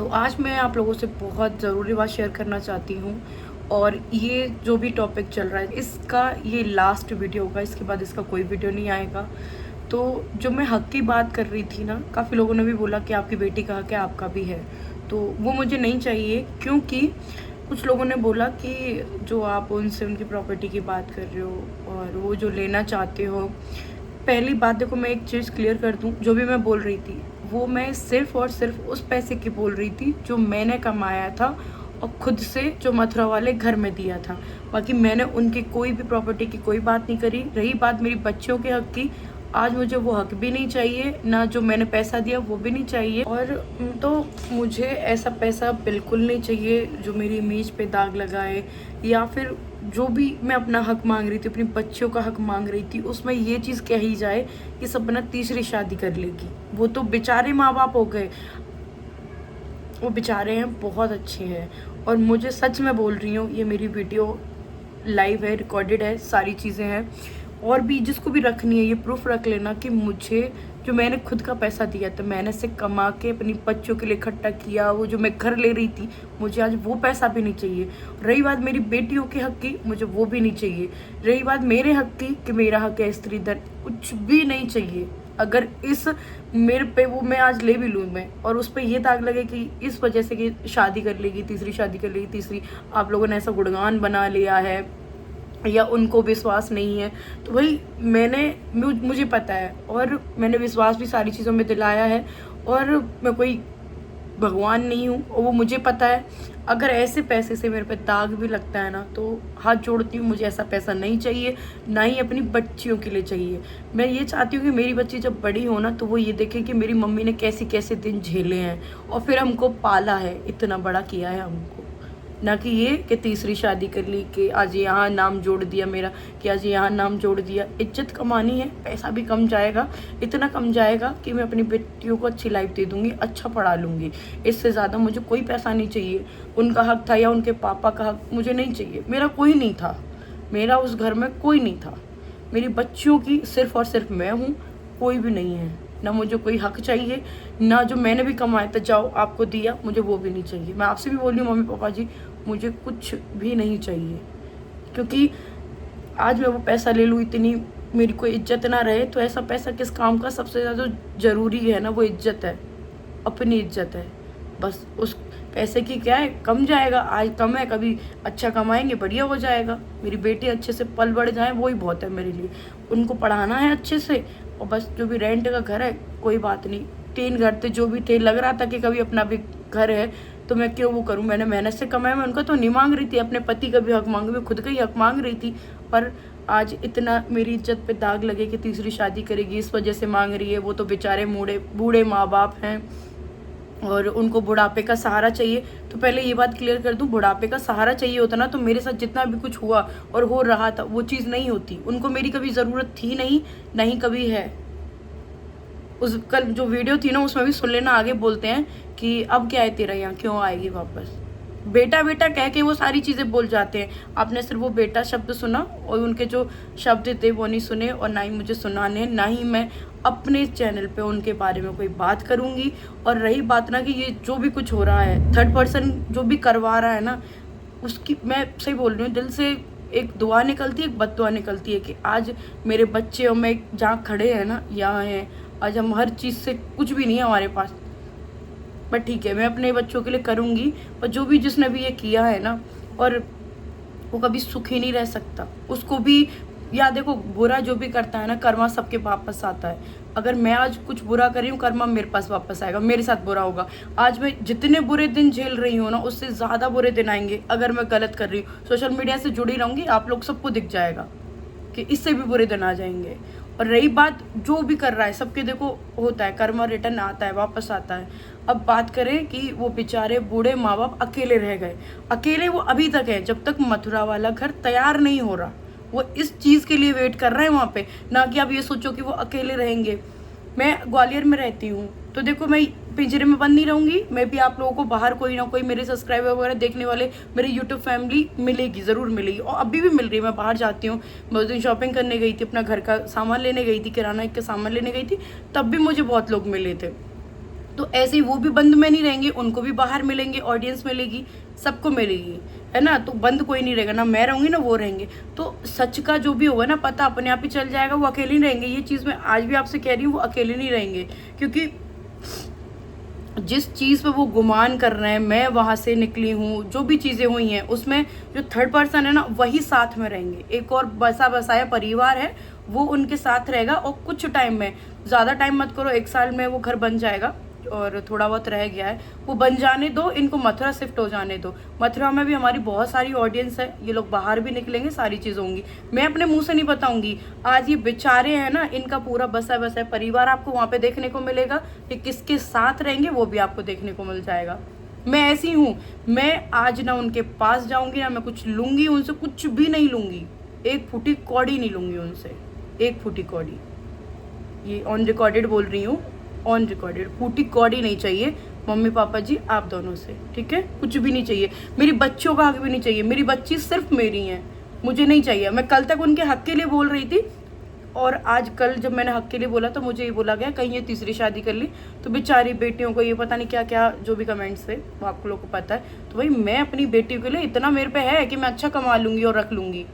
तो आज मैं आप लोगों से बहुत ज़रूरी बात शेयर करना चाहती हूँ। और ये जो भी टॉपिक चल रहा है इसका ये लास्ट वीडियो होगा, इसके बाद इसका कोई वीडियो नहीं आएगा। तो जो मैं हक की बात कर रही थी ना, काफ़ी लोगों ने भी बोला कि आपकी बेटी का हक है, आपका भी है, तो वो मुझे नहीं चाहिए। क्योंकि कुछ लोगों ने बोला कि जो आप उनसे उनकी प्रॉपर्टी की बात कर रहे हो और वो जो लेना चाहते हो। पहली बात देखो, मैं एक चीज़ क्लियर कर दूं, जो भी मैं बोल रही थी वो मैं सिर्फ़ और सिर्फ उस पैसे की बोल रही थी जो मैंने कमाया था और खुद से जो मथुरा वाले घर में दिया था। बाकी मैंने उनकी कोई भी प्रॉपर्टी की कोई बात नहीं करी। रही बात मेरी बच्चियों के हक की, आज मुझे वो हक भी नहीं चाहिए, ना जो मैंने पैसा दिया वो भी नहीं चाहिए। और तो मुझे ऐसा पैसा बिल्कुल नहीं चाहिए जो मेरी इमेज पे दाग लगाए, या फिर जो भी मैं अपना हक मांग रही थी, अपनी बच्चियों का हक मांग रही थी, उसमें ये चीज़ कही जाए कि सपना तीसरी शादी कर लेगी। वो तो बेचारे माँ बाप हो गए, वो बेचारे हैं, बहुत अच्छे हैं। और मुझे सच में बोल रही हूँ, ये मेरी वीडियो लाइव है, रिकॉर्डेड है, सारी चीज़ें हैं। और भी जिसको भी रखनी है ये प्रूफ रख लेना कि मुझे जो मैंने खुद का पैसा दिया था, मैंने से कमा के अपनी बच्चों के लिए इकट्ठा किया, वो जो मैं घर ले रही थी, मुझे आज वो पैसा भी नहीं चाहिए। रही बात मेरी बेटियों के हक की, मुझे वो भी नहीं चाहिए। रही बात मेरे हक की कि मेरा हक है स्त्री धन, कुछ भी नहीं चाहिए। अगर इस मेरे पे वो मैं आज ले भी लूँ मैं, और उस पर ये दाग लगे कि इस वजह से कि शादी कर लेगी, तीसरी शादी कर लेगी, तीसरी, आप लोगों ने ऐसा गुणगान बना लिया है या उनको विश्वास नहीं है, तो भाई मुझे पता है और मैंने विश्वास भी सारी चीज़ों में दिलाया है। और मैं कोई भगवान नहीं हूँ, और वो मुझे पता है। अगर ऐसे पैसे से मेरे पे दाग भी लगता है ना, तो हाथ जोड़ती हूँ, मुझे ऐसा पैसा नहीं चाहिए, ना ही अपनी बच्चियों के लिए चाहिए। मैं ये चाहती हूँ कि मेरी बच्ची जब बड़ी हो ना, तो वो ये देखे कि मेरी मम्मी ने कैसे कैसे दिन झेले हैं और फिर हमको पाला है, इतना बड़ा किया है हमको। ना कि ये कि तीसरी शादी कर ली, कि आज यहाँ नाम जोड़ दिया मेरा, कि आज यहाँ नाम जोड़ दिया। इज्जत कमानी है, पैसा भी कम जाएगा, इतना कम जाएगा कि मैं अपनी बेटियों को अच्छी लाइफ दे दूँगी, अच्छा पढ़ा लूँगी। इससे ज़्यादा मुझे कोई पैसा नहीं चाहिए। उनका हक था या उनके पापा का हक, मुझे नहीं चाहिए। मेरा कोई नहीं था, मेरा उस घर में कोई नहीं था। मेरी बच्चियों की सिर्फ़ और सिर्फ मैं हूँ, कोई भी नहीं है। ना मुझे कोई हक चाहिए, ना जो मैंने भी कमाया था जाओ आपको दिया, मुझे वो भी नहीं चाहिए। मैं आपसे भी बोल रही हूँ मम्मी पापा जी, मुझे कुछ भी नहीं चाहिए। क्योंकि आज मैं वो पैसा ले लूँ, इतनी मेरी कोई इज्जत ना रहे, तो ऐसा पैसा किस काम का? सबसे ज़्यादा ज़रूरी है ना वो इज्जत है, अपनी इज्जत है। बस उस पैसे की क्या है, कम जाएगा, आज कम है, कभी अच्छा कमाएंगे, बढ़िया हो जाएगा। मेरी बेटी अच्छे से पल बढ़ जाए, वही बहुत है मेरे लिए। उनको पढ़ाना है अच्छे से, और बस जो भी रेंट का घर है कोई बात नहीं। 3 घर थे जो भी थे, लग रहा था कि कभी अपना भी घर है तो मैं क्यों वो करूं। मैंने मेहनत से कमाया, मैं उनका तो नहीं मांग रही थी, अपने पति का भी हक मांग, मैं खुद का ही हक मांग रही थी। पर आज इतना मेरी इज्जत पे दाग लगे कि तीसरी शादी करेगी, इस वजह से मांग रही है। वो तो बेचारे बूढ़े माँ बाप हैं और उनको बुढ़ापे का सहारा चाहिए। तो पहले ये बात क्लियर कर दूं, बुढ़ापे का सहारा चाहिए होता ना, तो मेरे साथ जितना भी कुछ हुआ और हो रहा था वो चीज़ नहीं होती। उनको मेरी कभी ज़रूरत थी नहीं, नहीं कभी है। उस कल जो वीडियो थी ना, उसमें भी सुन लेना, आगे बोलते हैं कि अब क्या है तेरा, यहाँ क्यों आएगी वापस। बेटा बेटा कह के वो सारी चीज़ें बोल जाते हैं। आपने सिर्फ वो बेटा शब्द सुना और उनके जो शब्द थे वो नहीं सुने, और ना ही मुझे सुनाने, ना ही मैं अपने चैनल पे उनके बारे में कोई बात करूँगी। और रही बात ना कि ये जो भी कुछ हो रहा है, थर्ड पर्सन जो भी करवा रहा है ना, उसकी मैं सही बोल रही हूँ, दिल से एक दुआ निकलती है, एक बद्दुआ निकलती है कि आज मेरे बच्चे और मैं जहाँ खड़े हैं ना, यहाँ हैं। आज हम हर चीज़ से, कुछ भी नहीं है हमारे पास, बट ठीक है मैं अपने बच्चों के लिए करूँगी। और जो भी जिसने भी ये किया है ना, और वो कभी सुखी नहीं रह सकता, उसको भी या देखो, बुरा जो भी करता है ना, कर्मा सबके वापस आता है। अगर मैं आज कुछ बुरा कर रही हूँ, कर्मा मेरे पास वापस आएगा, मेरे साथ बुरा होगा। आज मैं जितने बुरे दिन झेल रही हूँ ना, उससे ज़्यादा बुरे दिन आएंगे अगर मैं गलत कर रही हूँ। सोशल मीडिया से जुड़ी रहूँगी, आप लोग सबको दिख जाएगा कि इससे भी बुरे दिन आ जाएंगे। और रही बात जो भी कर रहा है, सबके देखो होता है, कर्मा रिटर्न आता है, वापस आता है। अब बात करें कि वो बेचारे बूढ़े माँ बाप अकेले रह गए, अकेले वो अभी तक है, जब तक मथुरा वाला घर तैयार नहीं हो रहा। वो इस चीज़ के लिए वेट कर रहे हैं वहाँ पे, ना कि आप ये सोचो कि वो अकेले रहेंगे। मैं ग्वालियर में रहती हूँ, तो देखो मैं पिंजरे में बंद नहीं रहूँगी। मैं भी आप लोगों को बाहर कोई ना कोई मेरे सब्सक्राइबर वगैरह देखने वाले, मेरी यूट्यूब फैमिली मिलेगी, ज़रूर मिलेगी, और अभी भी मिल रही है। मैं बाहर जाती हूँ, मैं उस दिन शॉपिंग करने गई थी, अपना घर का सामान लेने गई थी, किराना का सामान लेने गई थी, तब भी मुझे बहुत लोग मिले थे। तो ऐसे ही वो भी बंद में नहीं रहेंगे, उनको भी बाहर मिलेंगे, ऑडियंस मिलेगी, सबको मिलेगी, है ना। तो बंद कोई नहीं रहेगा, ना मैं रहूँगी ना वो रहेंगे। तो सच का जो भी होगा ना पता अपने आप ही चल जाएगा, वो अकेले नहीं रहेंगे। ये चीज़ मैं आज भी आपसे कह रही हूँ, वो अकेले नहीं रहेंगे, क्योंकि जिस चीज़ पे वो गुमान कर रहे हैं, मैं वहाँ से निकली हूँ, जो भी चीज़ें हुई हैं उसमें जो थर्ड पर्सन है ना वही साथ में रहेंगे। एक और बसा बसाया परिवार है, वो उनके साथ रहेगा। और कुछ टाइम में, ज़्यादा टाइम मत करो, 1 साल में वो घर बन जाएगा और थोड़ा बहुत रह गया है, वो बन जाने दो, इनको मथुरा शिफ्ट हो जाने दो। मथुरा में भी हमारी बहुत सारी ऑडियंस है, ये लोग बाहर भी निकलेंगे, सारी चीज़ होंगी। मैं अपने मुंह से नहीं बताऊंगी। आज ये बेचारे हैं ना, इनका पूरा बसा बसा परिवार आपको वहाँ पे देखने को मिलेगा। ये किसके साथ रहेंगे वो भी आपको देखने को मिल जाएगा। मैं ऐसी हूँ, मैं आज ना उनके पास जाऊंगी, ना मैं कुछ लूंगी उनसे, कुछ भी नहीं लूंगी, 1 फूटी कौड़ी नहीं लूंगी उनसे, 1 फूटी कौड़ी। ये ऑन रिकॉर्डेड बोल रही हूँ, ऑन रिकॉर्डेड। फूटी कौड़ी नहीं चाहिए मम्मी पापा जी आप दोनों से, ठीक है। कुछ भी नहीं चाहिए, मेरी बच्चों का हक भी नहीं चाहिए। मेरी बच्ची सिर्फ मेरी है, मुझे नहीं चाहिए। मैं कल तक उनके हक के लिए बोल रही थी, और आज कल जब मैंने हक के लिए बोला तो मुझे ये बोला गया कहीं ये तीसरी शादी कर ली। तो बेचारी बेटियों को ये पता नहीं क्या क्या जो भी कमेंट्स थे वो आप लोगों को पता है। तो भाई मैं अपनी बेटियों के लिए इतना मेरे पे है कि मैं अच्छा कमा लूँगी और रख लूँगी।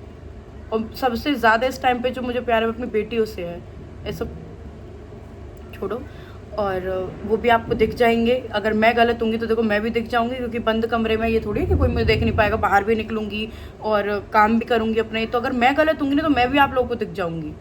और सबसे ज़्यादा इस टाइम पे जो मुझे प्यार है अपनी बेटियों से है। ऐसा छोड़ो, और वो भी आपको दिख जाएंगे। अगर मैं गलत होंगी तो देखो मैं भी दिख जाऊंगी, क्योंकि बंद कमरे में ये थोड़ी है कि कोई मुझे देख नहीं पाएगा। बाहर भी निकलूंगी और काम भी करूंगी अपने। तो अगर मैं गलत होंगी ना तो मैं भी आप लोगों को दिख जाऊंगी।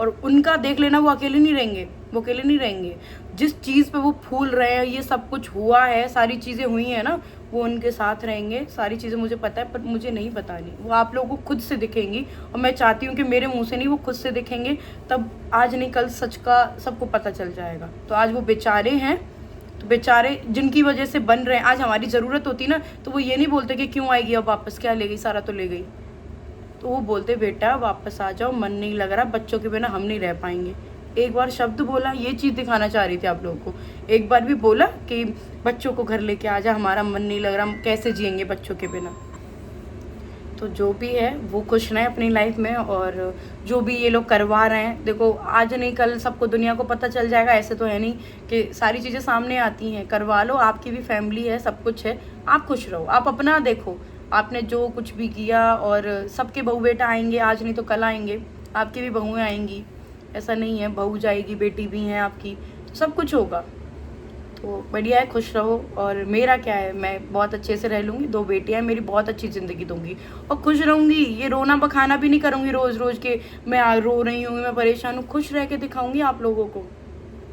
और उनका देख लेना, वो अकेले नहीं रहेंगे, वो अकेले नहीं रहेंगे। जिस चीज़ पे वो फूल रहे हैं, ये सब कुछ हुआ है, सारी चीज़ें हुई हैं ना, वो उनके साथ रहेंगे। सारी चीज़ें मुझे पता है, पर मुझे नहीं बतानी, वो आप लोगों को खुद से दिखेंगी। और मैं चाहती हूँ कि मेरे मुंह से नहीं, वो खुद से दिखेंगे, तब आज नहीं कल सच का सबको पता चल जाएगा। तो आज वो बेचारे हैं, तो बेचारे जिनकी वजह से बन रहे हैं। आज हमारी ज़रूरत होती ना तो वो ये नहीं बोलते कि क्यों आएगी अब वापस, क्या ले गई, सारा तो ले गई। तो वो बोलते बेटा वापस आ जाओ, मन नहीं लग रहा, बच्चों के बिना हम नहीं रह पाएंगे। एक बार शब्द बोला, ये चीज़ दिखाना चाह रही थी आप लोगों को। एक बार भी बोला कि बच्चों को घर लेके आ जा, हमारा मन नहीं लग रहा, हम कैसे जिएंगे बच्चों के बिना। तो जो भी है वो खुश रहें अपनी लाइफ में। और जो भी ये लोग करवा रहे हैं, देखो आज नहीं कल सबको दुनिया को पता चल जाएगा। ऐसे तो है नहीं कि सारी चीज़ें सामने आती हैं। करवा लो, आपकी भी फैमिली है, सब कुछ है, आप खुश रहो, आप अपना देखो। आपने जो कुछ भी किया, और सबके बहू बेटा आएंगे, आज नहीं तो कल आएंगे, आपकी भी बहुएँ आएंगी। ऐसा नहीं है, बहू जाएगी, बेटी भी है आपकी, सब कुछ होगा। तो बढ़िया है, खुश रहो। और मेरा क्या है, मैं बहुत अच्छे से रह लूँगी, 2 बेटियाँ हैं मेरी, बहुत अच्छी ज़िंदगी दूँगी और खुश रहूँगी। ये रोना बखाना भी नहीं करूँगी रोज़ रोज़ के मैं रो रही हूँ, मैं परेशान हूँ। खुश रह के दिखाऊँगी आप लोगों को,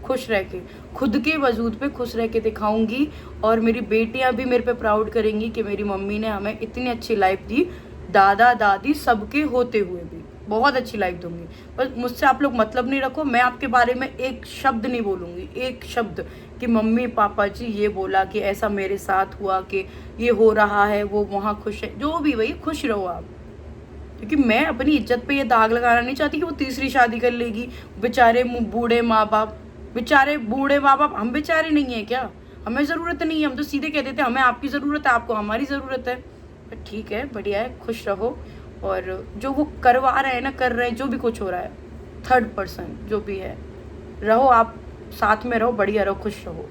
खुश रह के, खुद के वजूद पे खुश रह के दिखाऊँगी। और मेरी बेटियाँ भी मेरे पे प्राउड करेंगी कि मेरी मम्मी ने हमें इतनी अच्छी लाइफ दी, दादा दादी सबके होते हुए भी बहुत अच्छी लाइफ दूंगी। बस मुझसे आप लोग मतलब नहीं रखो, मैं आपके बारे में एक शब्द नहीं बोलूँगी, एक शब्द कि मम्मी पापा जी ये बोला कि ऐसा मेरे साथ हुआ, कि ये हो रहा है, वो वहाँ खुश है, जो भी, वही खुश रहो आप। क्योंकि मैं अपनी इज्जत पे ये दाग लगाना नहीं चाहती कि वो तीसरी शादी कर लेगी। बेचारे बूढ़े माँ बाप, बेचारे बूढ़े माँ बाप, हम बेचारे नहीं है क्या? हमें ज़रूरत नहीं है, हम तो सीधे कह देते हैं हमें आपकी ज़रूरत है, आपको हमारी ज़रूरत है। ठीक है, बढ़िया है, खुश रहो। और जो वो करवा रहे हैं ना, कर रहे हैं, जो भी कुछ हो रहा है, थर्ड पर्सन जो भी है, रहो आप साथ में, रहो, बढ़िया रहो, खुश रहो।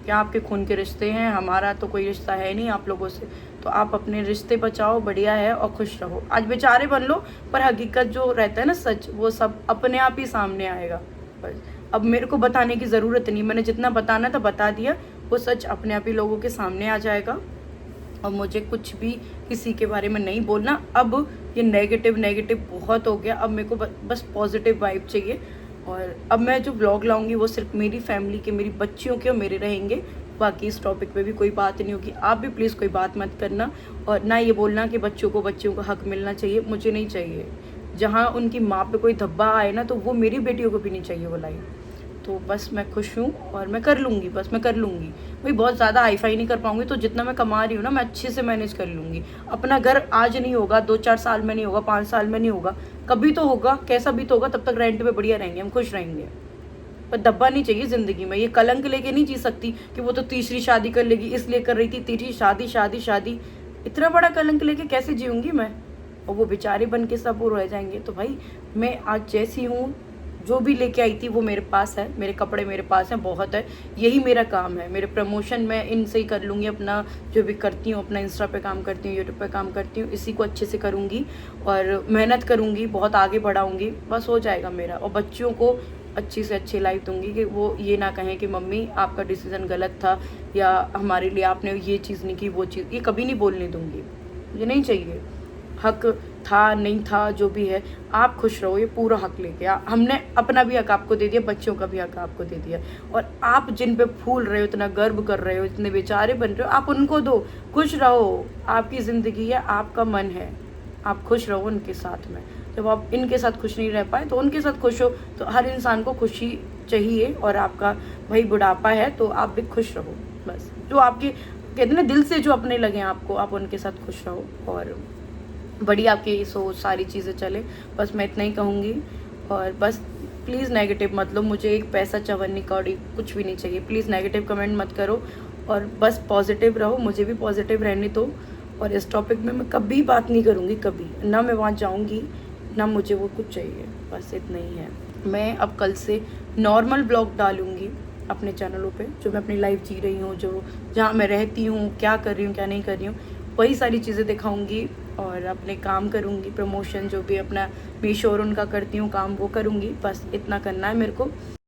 क्या आपके खून के रिश्ते हैं, हमारा तो कोई रिश्ता है नहीं आप लोगों से। तो आप अपने रिश्ते बचाओ, बढ़िया है, और खुश रहो। आज बेचारे बन लो, पर हकीकत जो रहता है ना, सच, वो सब अपने आप ही सामने आएगा। बस अब मेरे को बताने की ज़रूरत नहीं, मैंने जितना बताना था बता दिया। वो सच अपने आप ही लोगों के सामने आ जाएगा। और मुझे कुछ भी किसी के बारे में नहीं बोलना। अब ये नेगेटिव बहुत हो गया, अब मेरे को बस पॉजिटिव वाइब चाहिए। और अब मैं जो व्लॉग लाऊंगी वो सिर्फ मेरी फैमिली के, मेरी बच्चियों के और मेरे रहेंगे। बाकी इस टॉपिक पे भी कोई बात नहीं होगी। आप भी प्लीज़ कोई बात मत करना, और ना ये बोलना कि बच्चियों को हक मिलना चाहिए, मुझे नहीं चाहिए। जहाँ उनकी माँ पे कोई धब्बा आए ना, तो वो मेरी बेटियों को भी नहीं चाहिए वो लाइफ। तो बस मैं खुश हूँ और मैं कर लूँगी, बस मैं कर लूँगी। भाई बहुत ज़्यादा हाईफाई नहीं कर पाऊँगी, तो जितना मैं कमा रही हूँ ना, मैं अच्छे से मैनेज कर लूँगी। अपना घर आज नहीं होगा, 2-4 साल में नहीं होगा, 5 साल में नहीं होगा, कभी तो होगा, कैसा भी तो होगा। तब तक रेंट पे बढ़िया रहेंगे, हम खुश रहेंगे। पर धब्बा नहीं चाहिए ज़िंदगी में। ये कलंक लेके नहीं जी सकती कि वो तो तीसरी शादी कर लेगी, इसलिए कर रही थी, तीसरी शादी। इतना बड़ा कलंक लेके कैसे जीऊँगी मैं? और वो बेचारे बन के सब वो रह जाएंगे। तो भाई मैं आज जैसी हूँ जो भी लेके आई थी वो मेरे पास है, मेरे कपड़े मेरे पास हैं, बहुत है। यही मेरा काम है, मेरे प्रमोशन मैं इनसे ही कर लूँगी। अपना जो भी करती हूँ, अपना इंस्टा पे काम करती हूँ, यूट्यूब पे काम करती हूँ, इसी को अच्छे से करूँगी और मेहनत करूँगी, बहुत आगे बढ़ाऊँगी, बस हो जाएगा मेरा। और बच्चियों को अच्छी से अच्छी लाइफ दूंगी कि वो ये ना कहें कि मम्मी आपका डिसीज़न गलत था, या हमारे लिए आपने ये चीज़ नहीं की, वो चीज़, ये कभी नहीं बोलने दूंगी, मुझे नहीं चाहिए। हक था नहीं था जो भी है, आप खुश रहो, ये पूरा हक लेके हमने अपना भी हक आपको दे दिया, बच्चों का भी हक आपको दे दिया। और आप जिन पे फूल रहे हो, इतना गर्व कर रहे हो, इतने बेचारे बन रहे हो, आप उनको दो, खुश रहो। आपकी ज़िंदगी है, आपका मन है, आप खुश रहो उनके साथ में। जब आप इनके साथ खुश नहीं रह पाए तो उनके साथ खुश हो। तो हर इंसान को खुशी चाहिए, और आपका भाई बुढ़ापा है तो आप भी खुश रहो। बस जो आपके कहते हैं ना दिल से जो अपने लगे आपको, आप उनके साथ खुश रहो और बड़ी आपकी सोच सारी चीज़ें चले। बस मैं इतना ही कहूँगी। और बस प्लीज़ नेगेटिव मत लो, मुझे एक पैसा चवन्नी कौड़ी कुछ भी नहीं चाहिए। प्लीज़ नेगेटिव कमेंट मत करो और बस पॉजिटिव रहो, मुझे भी पॉजिटिव रहने दो। और इस टॉपिक में मैं कभी बात नहीं करूँगी, कभी ना मैं वहाँ जाऊँगी, ना मुझे वो कुछ चाहिए। बस इतना ही है। मैं अब कल से नॉर्मल ब्लॉग डालूँगी अपने चैनलों पे, जो मैं अपनी लाइफ जी रही हूँ, जो जहाँ मैं रहती हूँ, क्या कर रही हूँ, क्या नहीं कर रही हूँ, वही सारी चीज़ें दिखाऊँगी। और अपने काम करूँगी, प्रमोशन जो भी अपना मीशो और उनका करती हूँ काम, वो करूँगी। बस इतना करना है मेरे को।